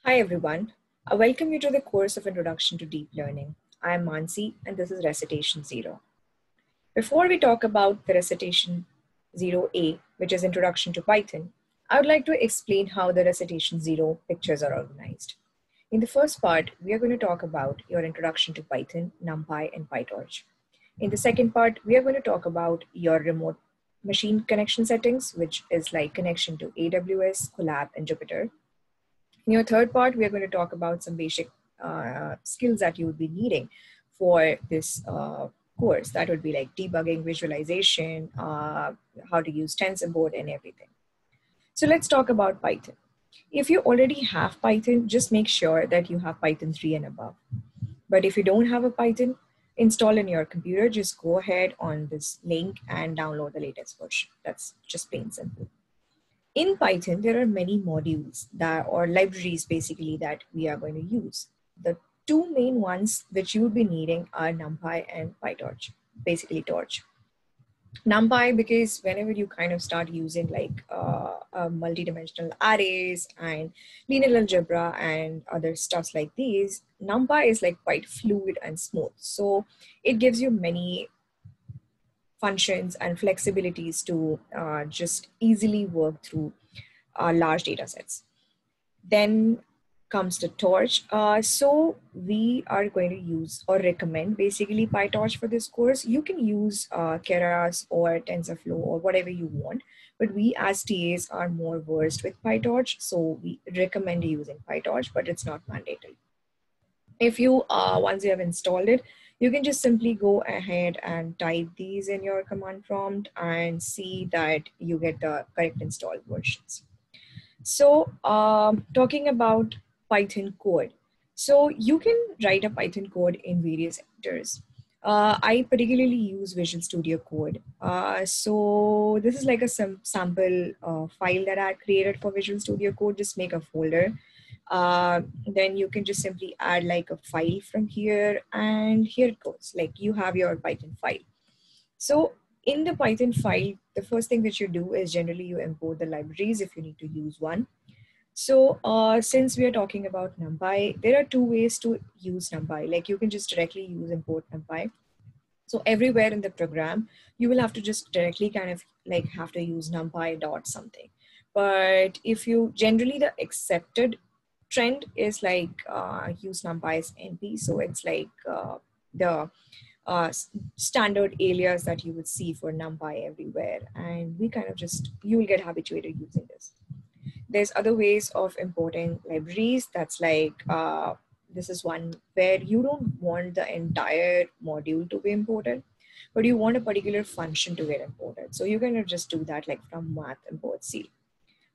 Hi everyone. I welcome you to the course of Introduction to Deep Learning. I am Mansi and this is Recitation 0. Before we talk about the Recitation 0-A, which is Introduction to Python, I would like to explain how the Recitation 0 pictures are organized. In the first part, we are going to talk about your introduction to Python, NumPy, and PyTorch. In the second part, we are going to talk about your remote machine connection settings, which is like connection to AWS, Colab, and Jupyter. In your third part, we are going to talk about some basic skills that you would be needing for this course. That would be like debugging, visualization, how to use TensorBoard and everything. So let's talk about Python. If you already have Python, just make sure that you have Python 3 and above. But if you don't have a Python installed in your computer, just go ahead on this link and download the latest version. That's just plain simple. In Python, there are many modules or libraries basically that we are going to use. The two main ones which you would be needing are NumPy and PyTorch, basically Torch. NumPy, because whenever you kind of start using like multidimensional arrays and linear algebra and other stuffs like these, NumPy is like quite fluid and smooth. So it gives you many functions and flexibilities to just easily work through large data sets. Then comes the Torch. So we are going to use or recommend basically PyTorch for this course. You can use Keras or TensorFlow or whatever you want, but we as TAs are more versed with PyTorch, so we recommend using PyTorch, but it's not mandatory. If you, once you have installed it, you can just simply go ahead and type these in your command prompt and see that you get the correct installed versions. So talking about Python code. So you can write a Python code in various editors. I particularly use Visual Studio Code. So this is like a sample file that I created for Visual Studio Code. Just make a folder. Then you can just simply add like a file from here, and here it goes. Like you have your Python file. So in the Python file, the first thing that you do is generally you import the libraries if you need to use one. So since we are talking about NumPy, there are two ways to use NumPy. Like you can just directly use import NumPy. So everywhere in the program, you will have to just directly kind of like have to use NumPy dot something. But if you generally the accepted trend is like use NumPy as NP. So it's like the standard alias that you would see for NumPy everywhere. And we kind of just, you will get habituated using this. There's other ways of importing libraries. That's like, this is one where you don't want the entire module to be imported, but you want a particular function to get imported. So you can just do that like from math import C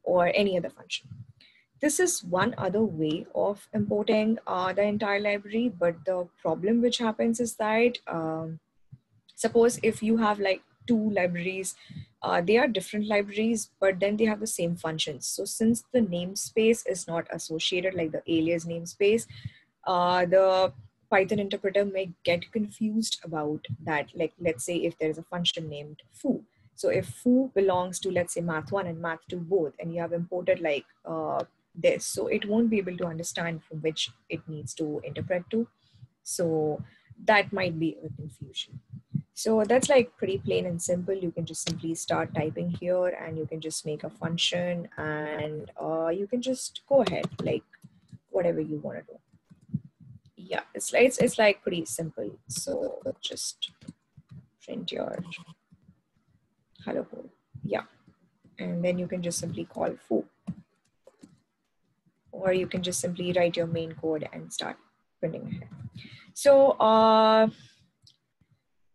or any other function. This is one other way of importing the entire library, but the problem which happens is that suppose if you have like two libraries, they are different libraries, but then they have the same functions. So since the namespace is not associated, like the alias namespace, the Python interpreter may get confused about that. Like, let's say if there's a function named foo. So if foo belongs to, let's say, math1 and math2 both, and you have imported like this, so it won't be able to understand from which it needs to interpret to. So that might be a confusion. So that's like pretty plain and simple. You can just simply start typing here and you can just make a function and you can just go ahead, like whatever you want to do. Yeah, it's like pretty simple. So just print your hello code. Yeah. And then you can just simply call foo. Or you can just simply write your main code and start printing ahead. So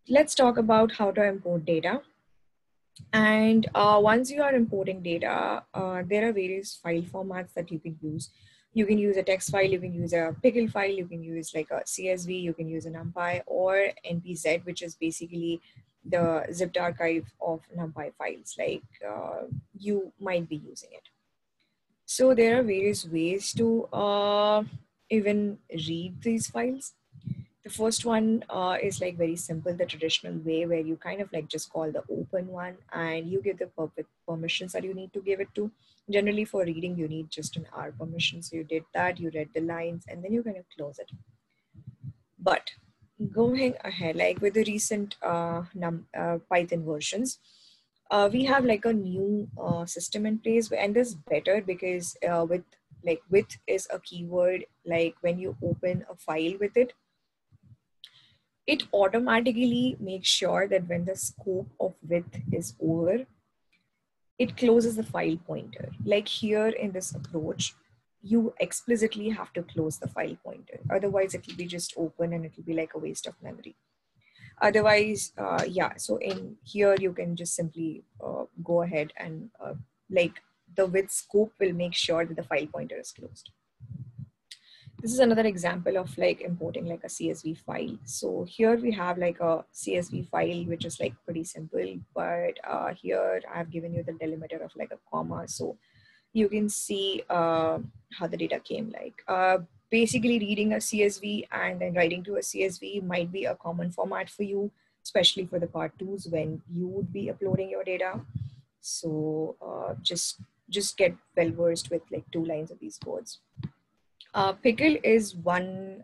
let's talk about how to import data. And once you are importing data, there are various file formats that you can use. You can use a text file, you can use a Pickle file, you can use like a CSV, you can use a NumPy or NPZ, which is basically the zipped archive of NumPy files, like you might be using it. So there are various ways to even read these files. The first one is like very simple, the traditional way where you kind of like just call the open one and you give the permissions that you need to give it to. Generally for reading, you need just an R permission. So you did that, you read the lines, and then you kind of close it. But going ahead, like with the recent Python versions, we have like a new system in place, and this is better because with is a keyword. Like when you open a file with it, it automatically makes sure that when the scope of width is over, it closes the file pointer. Like here in this approach, you explicitly have to close the file pointer. Otherwise, it will be just open and it will be like a waste of memory. Otherwise, yeah, so in here, you can just simply go ahead and like the width scope will make sure that the file pointer is closed. This is another example of like importing like a CSV file. So here we have like a CSV file, which is like pretty simple, but here I've given you the delimiter of like a comma. So you can see how the data came like. Basically reading a CSV and then writing to a CSV might be a common format for you, especially for the part twos when you would be uploading your data. So just get well versed with like 2 lines of these codes. Pickle is one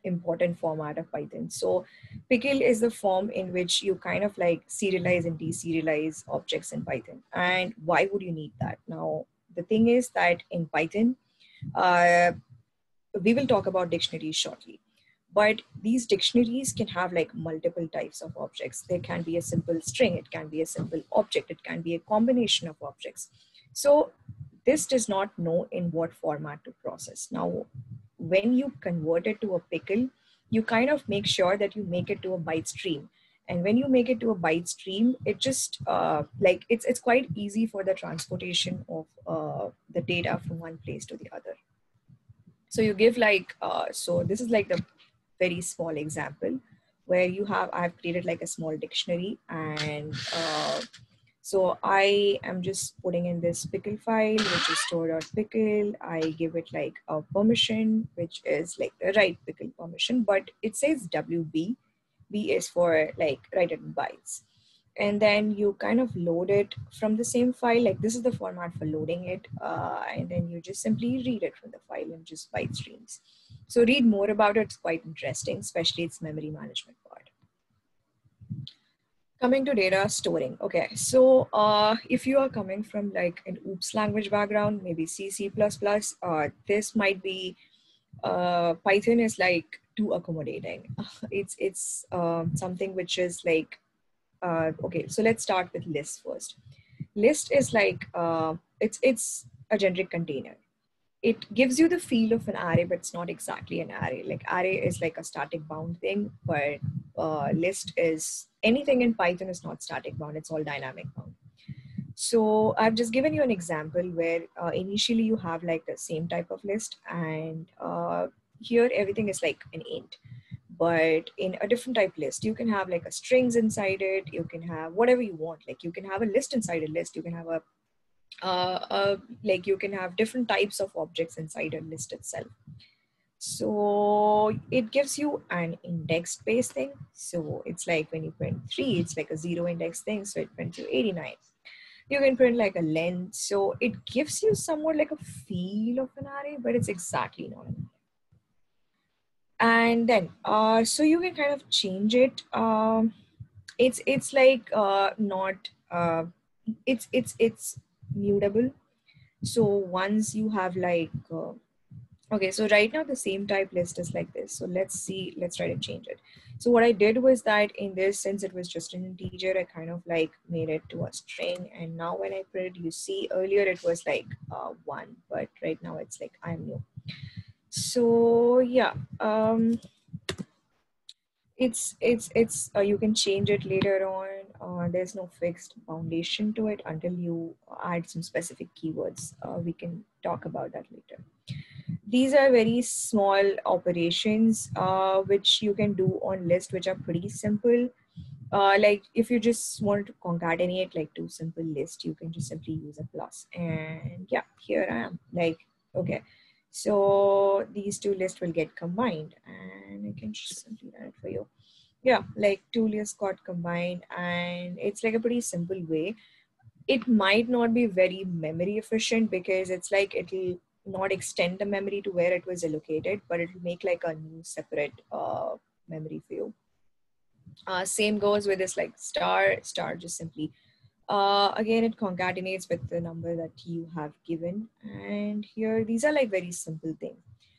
important format of Python. So Pickle is the form in which you kind of like serialize and deserialize objects in Python. And why would you need that? Now, the thing is that in Python, we will talk about dictionaries shortly. But these dictionaries can have like multiple types of objects. There can be a simple string, it can be a simple object, it can be a combination of objects. So this does not know in what format to process. Now, when you convert it to a pickle, you kind of make sure that you make it to a byte stream. And when you make it to a byte stream, it just like it's quite easy for the transportation of the data from one place to the other. So you give like, so this is like the very small example where I've created like a small dictionary and so I am just putting in this pickle file, which is store.pickle. I give it like a permission, which is like the write pickle permission, but it says WB. B is for like write it in bytes. And then you kind of load it from the same file. Like this is the format for loading it. And then you just simply read it from the file in just byte streams. So read more about it. It's quite interesting, especially its memory management part. Coming to data storing. Okay, so if you are coming from like an OOPS language background, maybe C, C++, this might be, Python is like too accommodating. It's something which is like, okay, so let's start with list first. List is like, it's a generic container. It gives you the feel of an array, but it's not exactly an array. Like array is like a static bound thing, but list is anything in Python is not static bound. It's all dynamic bound. So I've just given you an example where initially you have like the same type of list, and here everything is like an int. But in a different type list, you can have like a strings inside it. You can have whatever you want. Like you can have a list inside a list. You can have a like you can have different types of objects inside a list itself. So it gives you an index based thing. So it's like when you print 3, it's like a 0 index thing. So it prints you 89. You can print like a length. So it gives you somewhat like a feel of an array, but it's exactly not an array. And then, so you can kind of change it. It's like not, it's mutable. So once you have like, okay, so right now the same type list is like this. So let's try to change it. So what I did was that in this, since it was just an integer, I kind of like made it to a string. And now when I print, you see earlier it was like 1, but right now it's like I'm new. So yeah, it's you can change it later on. There's no fixed foundation to it until you add some specific keywords. We can talk about that later. These are very small operations which you can do on list, which are pretty simple. Like if you just want to concatenate like 2 simple lists, you can just simply use a plus. And yeah, here I am. Like, okay, So these two lists will get combined, and I can just simply run it for you. Yeah, like two lists got combined, and it's like a pretty simple way. It might not be very memory efficient because it's like it'll not extend the memory to where it was allocated, but it'll make like a new separate memory for you. Same goes with this like star just simply again, it concatenates with the number that you have given. And here, these are like very simple things.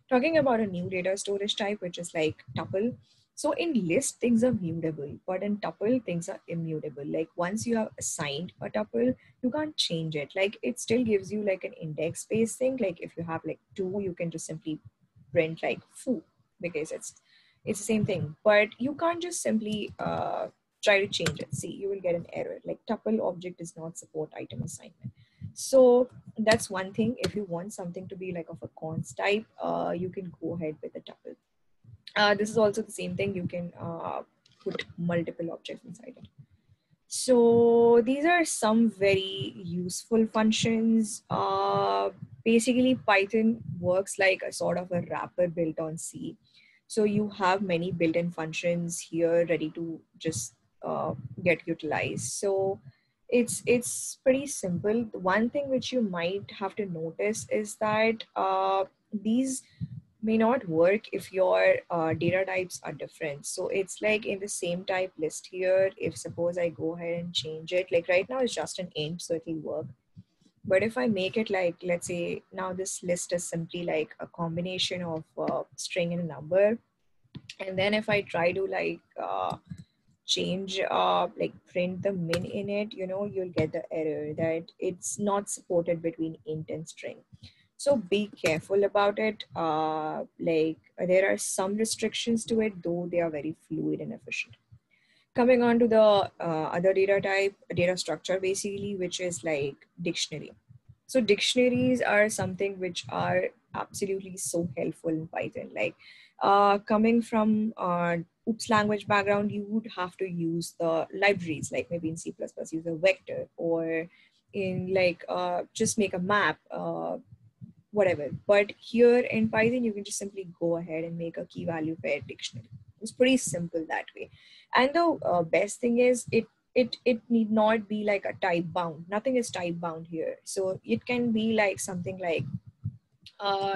Talking about a new data storage type, which is like tuple. So in list, things are mutable, but in tuple, things are immutable. Like once you have assigned a tuple, you can't change it. Like it still gives you like an index-based thing. Like if you have like 2, you can just simply print like foo because it's the same thing. But you can't just simply try to change it. See, you will get an error. Like tuple object does not support item assignment. So that's one thing. If you want something to be like of a const type, you can go ahead with a tuple. This is also the same thing. You can put multiple objects inside it. So these are some very useful functions. Basically, Python works like a sort of a wrapper built on C. So you have many built-in functions here ready to just get utilized. So it's pretty simple. The one thing which you might have to notice is that these may not work if your data types are different. So it's like in the same type list here, if suppose I go ahead and change it, like right now it's just an int, so it'll work. But if I make it like, let's say now this list is simply like a combination of string and a number. And then if I try to like change, like print the min in it, you know, you'll get the error that it's not supported between int and string. So be careful about it. Like there are some restrictions to it, though they are very fluid and efficient. Coming on to the other data type, data structure basically, which is like dictionary. So dictionaries are something which are absolutely so helpful in Python. Like coming from OOPS language background, you would have to use the libraries, like maybe in C++, use a vector, or in like just make a map, whatever. But here in Python, you can just simply go ahead and make a key value paired dictionary. It's pretty simple that way. And the best thing is it need not be like a type bound. Nothing is type bound here. So it can be like something like,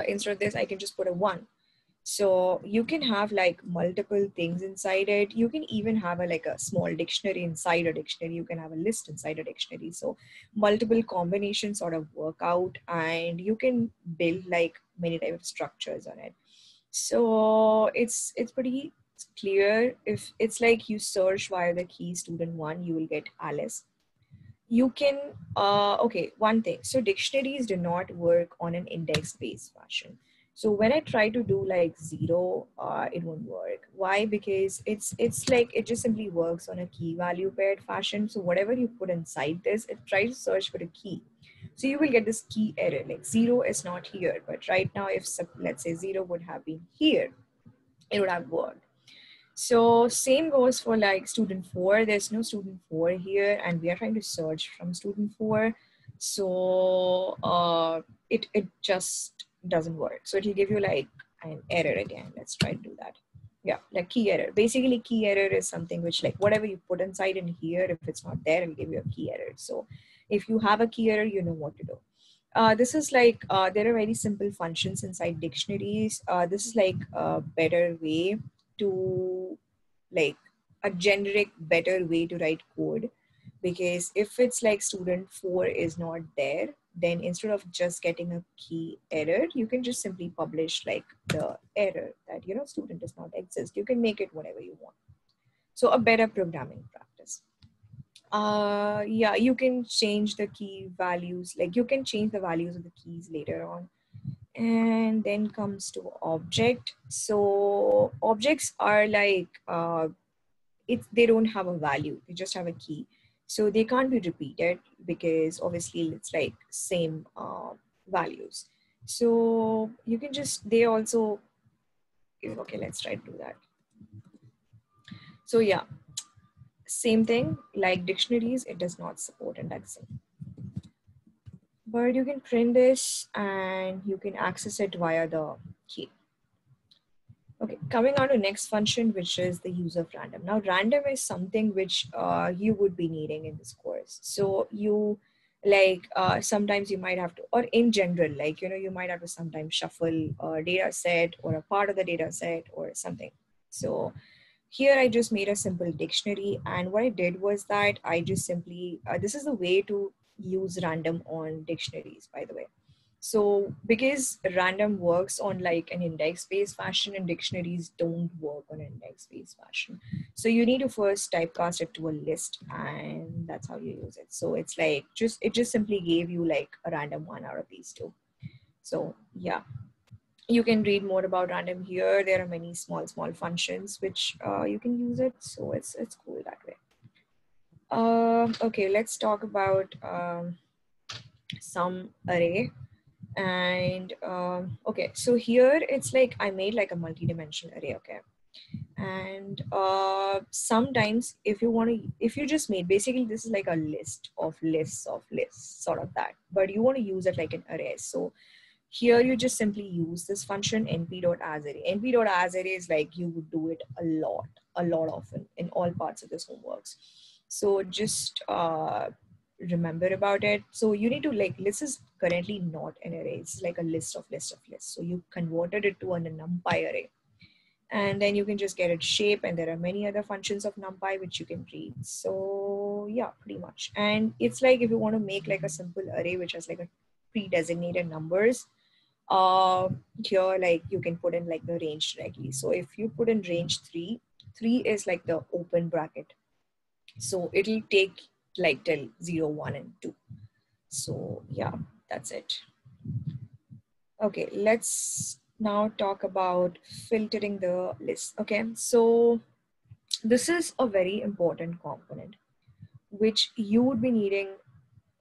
instead of this, I can just put a 1. So you can have like multiple things inside it. You can even have a like a small dictionary inside a dictionary. You can have a list inside a dictionary. So multiple combinations sort of work out, and you can build like many type of structures on it. So it's pretty clear. If it's like you search via the key student1, you will get Alice. You can okay, one thing, so dictionaries do not work on an index based fashion. So when I try to do like 0, it won't work. Why? Because it's like it just simply works on a key value paired fashion. So whatever you put inside this, it tries to search for a key. So you will get this key error, like 0 is not here. But right now, if let's say 0 would have been here, it would have worked. So same goes for like student 4. There's no student 4 here, and we are trying to search from student 4. So it just doesn't work. So it'll give you like an error again. Let's try to do that. Yeah, like key error. Basically, key error is something which like whatever you put inside in here, if it's not there, it'll give you a key error. So if you have a key error, you know what to do. This is like, there are very simple functions inside dictionaries. This is like a better way to like a generic better way to write code, because if it's like student 4 is not there, then instead of just getting a key error, you can just simply publish like the error that, you know, student does not exist. You can make it whatever you want. So a better programming practice. Yeah, you can change the key values, like you can change the values of the keys later on. And then comes to object. So objects are like they don't have a value, they just have a key. So they can't be repeated because obviously it's like same values. So you can just, they also, okay, let's try to do that. So yeah, same thing like dictionaries, it does not support indexing. but you can print this and you can access it via the key. Okay, coming on to next function, which is the use of random. Now, random is something which you would be needing in this course. So you sometimes you might have to, or in general, like, you might have to sometimes shuffle a data set or a part of the data set or something. So here I just made a simple dictionary, and what I did was that I just simply, this is the way to use random on dictionaries, by the way. So because random works on like an index-based fashion and dictionaries don't work on index-based fashion. So you need to first typecast it to a list, and that's how you use it. So it's like, it just simply gave you like a random one out of these two. So yeah. You can read more about random here. There are many small functions which you can use it. So it's cool that way. Okay, let's talk about some array. And okay, so here it's like I made like a multi-dimensional array. Okay, and sometimes if you just made, basically this is like a list of lists of lists, sort of that, but you want to use it like an array. So here you just simply use this function np.asArray. np.asArray is like you would do it a lot often in all parts of this homeworks. So just remember about it. So you need to, like, this is currently not an array, it's like a list of lists. So you converted it to a numpy array, and then you can just get its shape, and there are many other functions of numpy which you can read. So yeah, pretty much. And it's like if you want to make like a simple array which has like a pre-designated numbers, here like you can put in like the range directly. So if you put in range 3 is like the open bracket, so it'll take like till 0, 1 and 2. So yeah, that's it. Okay, let's now talk about filtering the list. Okay, so this is a very important component which you would be needing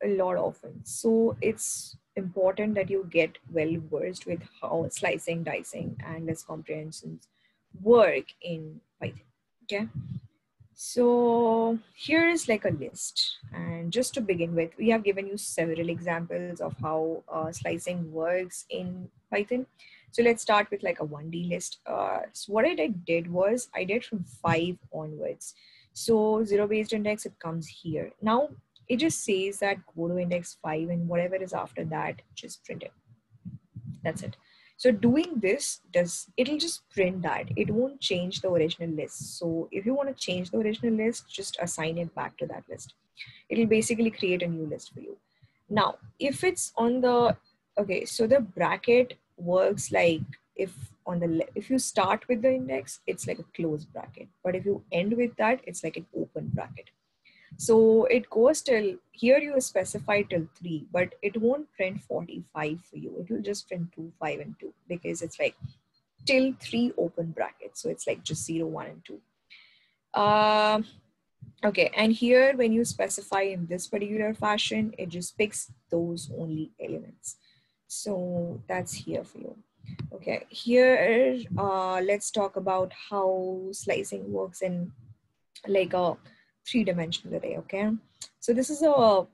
a lot often. So it's important that you get well versed with how slicing, dicing, and list comprehensions work in Python. Okay. So here is like a list, and just to begin with, we have given you several examples of how slicing works in Python. So let's start with like a 1D list. So what I did was I did from 5 onwards. So zero based index, it comes here. Now it just says that go to index 5 and whatever is after that, just print it. That's it. So doing this it'll just print that. It won't change the original list. So if you want to change the original list, just assign it back to that list. It'll basically create a new list for you. Now, if it's on the, okay, so the bracket works like if you start with the index, it's like a closed bracket. But if you end with that, it's like an open bracket. So it goes till, here you specify till 3, but it won't print 45 for you. It will just print 2, 5, and 2 because it's like till 3 open brackets. So it's like just 0, 1, and 2. Okay, and here when you specify in this particular fashion, it just picks those only elements. So that's here for you. Okay, here let's talk about how slicing works in like a 3-dimensional array. Okay, so this is a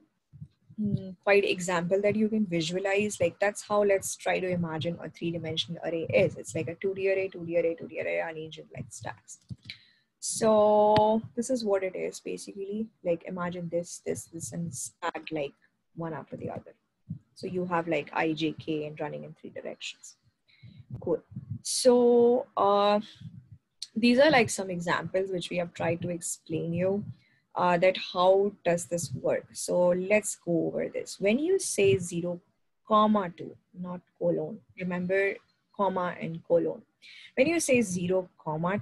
quite example that you can visualize. Like that's how, let's try to imagine a 3-dimensional array is. It's like a 2D array, 2D array, 2D array, arranged in like stacks. So this is what it is basically. Like imagine this and stacked like one after the other. So you have like I, J, K and running in 3 directions. Cool. So these are like some examples which we have tried to explain you that how does this work. So let's go over this. When you say 0, 2, not colon, remember comma and colon. When you say 0,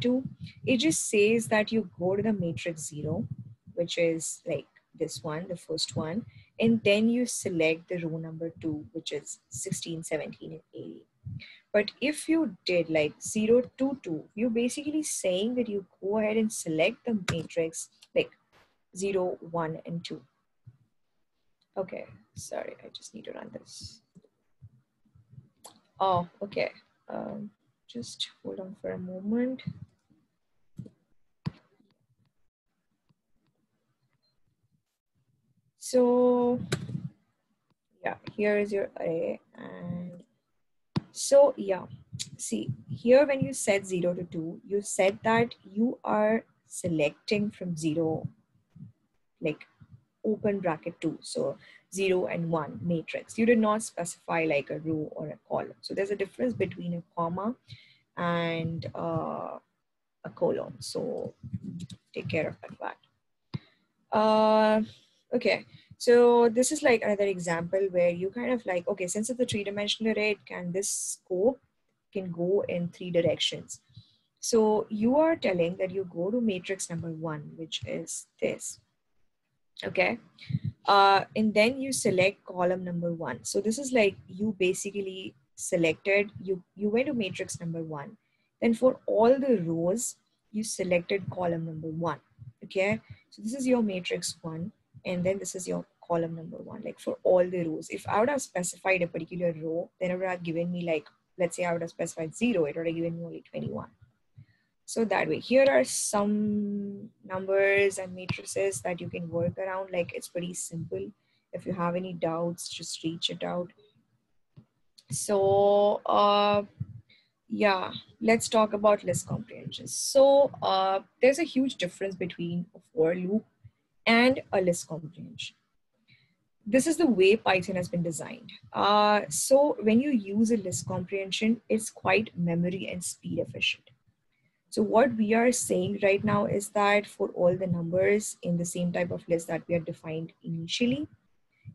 2, it just says that you go to the matrix 0, which is like this one, the first one, and then you select the row number 2, which is 16, 17, and 18. But if you did like 0, 2, 2, you're basically saying that you go ahead and select the matrix like 0, 1, and 2. Okay, sorry, I just need to run this. Oh, okay. Just hold on for a moment. So yeah, here is your array. And so yeah, see here when you set 0 to 2, you said that you are selecting from 0, like open bracket 2, so 0 and 1 matrix. You did not specify like a row or a column. So there's a difference between a comma and a colon. So take care of that fact. Okay, so this is like another example where you kind of like, okay, since it's a three-dimensional array, this scope can go in 3 directions. So you are telling that you go to matrix number 1, which is this, okay? And then you select column number 1. So this is like you basically selected, you went to matrix number 1. Then for all the rows, you selected column number 1, okay? So this is your matrix 1, and then this is your column number 1, like for all the rows. If I would have specified a particular row, then it would have given me like, let's say I would have specified 0, it would have given me only 21. So that way, here are some numbers and matrices that you can work around. Like it's pretty simple. If you have any doubts, just reach it out. So yeah, let's talk about list comprehension. So there's a huge difference between a for loop and a list comprehension. This is the way Python has been designed. So when you use a list comprehension, it's quite memory and speed efficient. So what we are saying right now is that for all the numbers in the same type of list that we had defined initially,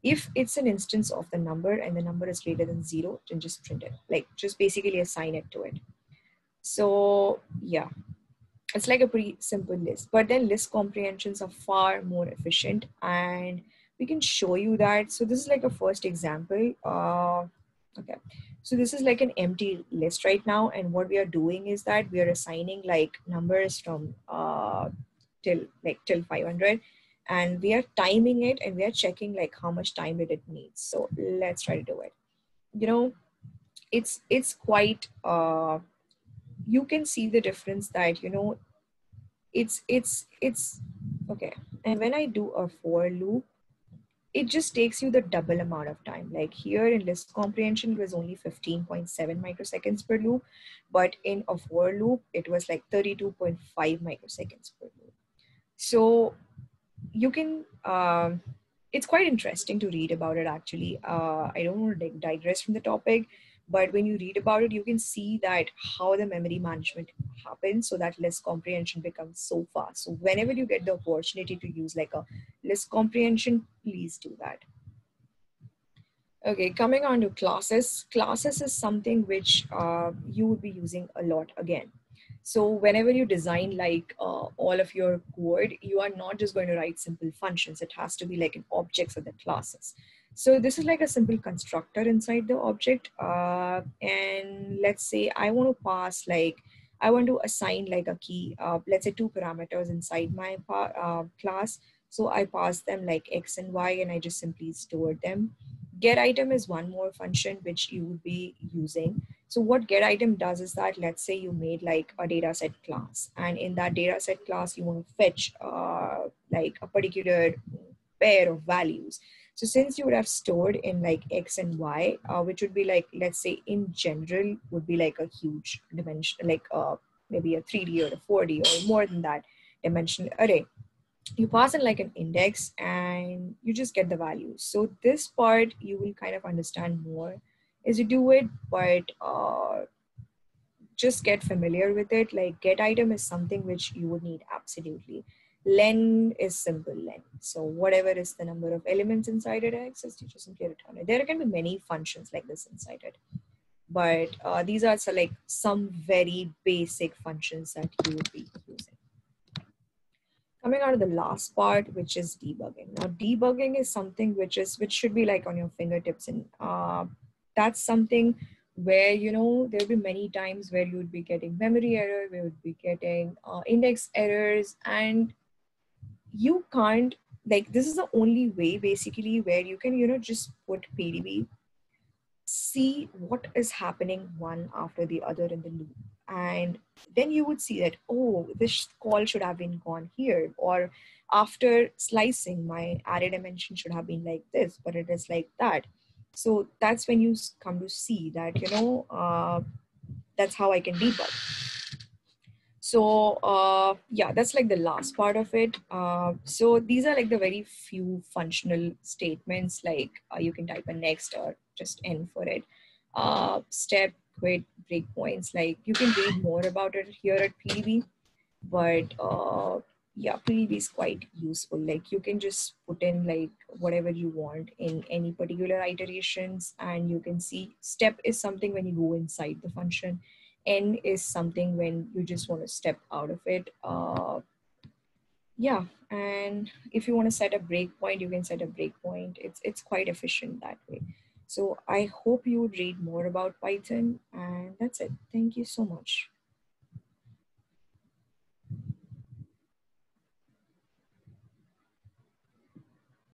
if it's an instance of the number and the number is greater than 0, then just print it, like just basically assign it to it. So yeah, it's like a pretty simple list, but then list comprehensions are far more efficient, and we can show you that. So this is like a first example. Okay, so this is like an empty list right now, and what we are doing is that we are assigning like numbers from till 500, and we are timing it, and we are checking like how much time did it need. So let's try to do it. You know, it's quite you can see the difference that, you know, it's okay. And when I do a for loop, it just takes you the double amount of time. Like here in list comprehension, it was only 15.7 microseconds per loop, but in a for loop, it was like 32.5 microseconds per loop. So you can, it's quite interesting to read about it actually. I don't want to digress from the topic, but when you read about it, you can see that how the memory management happens so that list comprehension becomes so fast. So whenever you get the opportunity to use like a list comprehension, please do that. Okay, coming on to classes. Classes is something which you would be using a lot again. So whenever you design like all of your code, you are not just going to write simple functions. It has to be like an objects of the classes. So this is like a simple constructor inside the object. And let's say I want to pass like, I want to assign like a key, let's say 2 parameters inside my class. So I pass them like X and Y, and I just simply store them. Get item is one more function which you would be using. So what get item does is that, let's say you made like a dataset class, and in that dataset class, you want to fetch like a particular pair of values. So since you would have stored in like X and Y, which would be like, let's say in general would be like a huge dimension, like maybe a 3D or a 4D or more than that dimensional array. You pass in like an index and you just get the values. So this part you will kind of understand more as you do it, but just get familiar with it. Like get item is something which you would need absolutely. Len is simple len. So whatever is the number of elements inside it exists, you just simply return it. There can be many functions like this inside it, but these are like some very basic functions that you would be using. Coming on to the last part, which is debugging. Now, debugging is something which should be like on your fingertips, and that's something where, you know, there'll be many times where you would be getting memory error, we would be getting index errors, and you can't, like, this is the only way basically where you can, you know, just put PDB, see what is happening one after the other in the loop, and then you would see that, oh, this call should have been gone here, or after slicing my array dimension should have been like this, but it is like that. So that's when you come to see that, that's how I can debug. So yeah, that's like the last part of it. So these are like the very few functional statements, like you can type a next or just end for it. Step, quit, breakpoints, like you can read more about it here at PDB, but yeah, PDB is quite useful. Like you can just put in like whatever you want in any particular iterations, and you can see step is something when you go inside the function. N is something when you just want to step out of it. Yeah, and if you want to set a breakpoint, you can set a breakpoint. It's quite efficient that way. So I hope you would read more about Python, and that's it. Thank you so much.